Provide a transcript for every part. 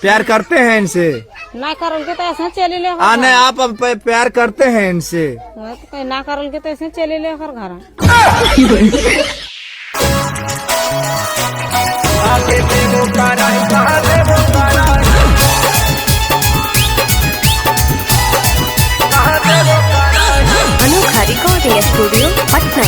प्यार करते हैं इनसे? ना करल के तो ऐसे चले ले नहीं, आप अब प्यार करते हैं इनसे? तो ना करल के तो ऐसे चले ले घर घर। अनोखा रिकॉर्डिंग स्टूडियो पटना।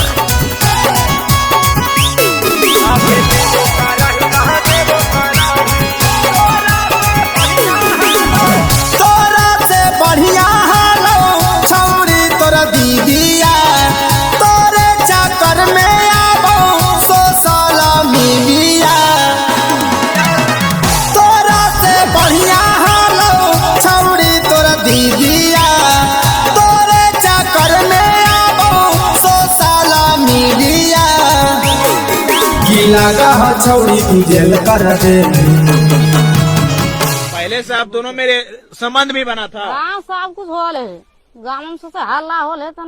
तोरा से बढ़िया हालो छौरी तोरा दीदिया, तोरे चक्कर में आबो सोशल मीडिया। तोरा से बढ़िया हालो छौरी तोरा दीदिया, तोरे चक्कर में आबो सोशल मीडिया। की लगा हो छौरी तू जेल कर दे। पहले से आप दोनों मेरे संबंध भी बना था। हाँ सब कुछ होल है, गाँव में से हल्ला होल है तो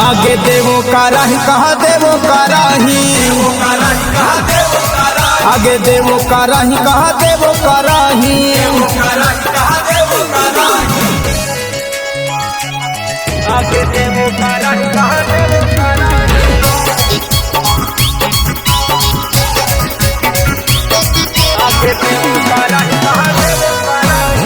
आगे देवो कराही कहा देवो कराही, आगे देवो कराही कहा देवो कराही। आगे देवो कराही कहा देवो कराही। आगे देवो कराही कहा देवो कराही।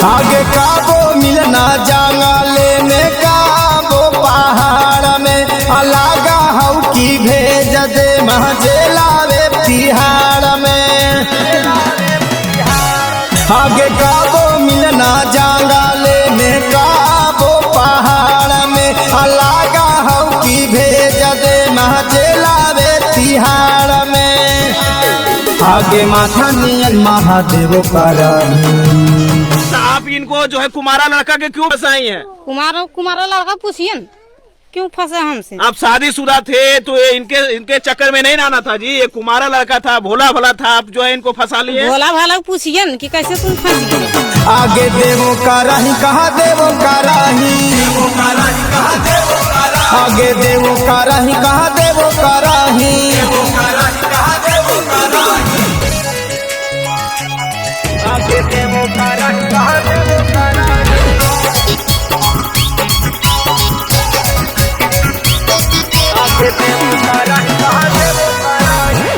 आगे काबो मिलना जंगले में काबो पहाड़ में, अलागा हऊ की भेज दे महजेलावे तिहाड़ में। आगे काबो मिलना जंगले में काबो पहाड़ में, अलागा हऊ की भेज दे महजेलावे तिहाड़ में। आगे माथा नियन महादेव कराही। आप इनको जो है कुमारा लड़का के क्यों फंसाई हैं? कुमारा लड़का पूछिए क्यों फंसे हमसे? आप शादीशुदा थे तो ये इनके चक्कर में नहीं आना था जी। ये कुमारा लड़का था, भोला भला था, आप जो है इनको फंसा लिए। भोला भाला पूछिए कि कैसे तुम फंस गए। आगे देवो कराही कहा देवो कराही, आगे देवो कराही कहा देवो कराही। आगे देवो कराही कहा देवो कराही। आगे देवो कराही कहा देवो कराही।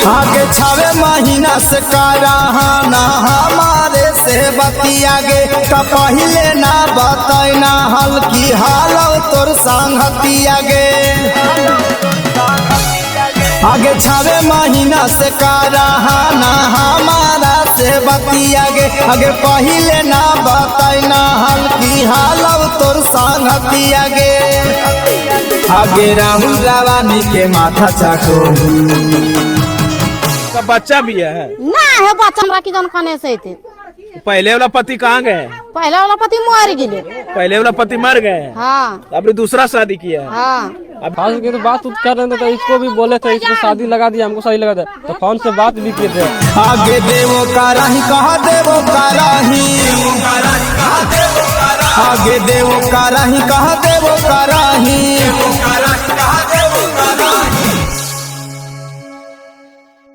आगे 6 महीना से कराहाना हमारे से बतियागे, तो पहले ना बतैना हल्की हालो तोर संगतियागे। आगे 6 महीना से कराहाना हमारा से बतियागे, आगे पहले ना बतैना हल्की हालो तोर संगतियागे। आगे राहुल रावानी के माथा चाको का बच्चा भी है ना है बच्चा हमरा की जानखाने से थे। पहले वाला पति कहाँ गए? पहले वाला पति मर गए। पहले वाला पति मर गए। हाँ आपने दूसरा शादी किया? हाँ। अब आज के तो बात कर रहे थे तो इसको भी बोले थे, इसको शादी लगा दिया, हमको सही लगा था तो फोन से बात भी किए थे। आगे देवो कराही कहा देवो कराही, आगे देवो कराही कहा देवो कराही।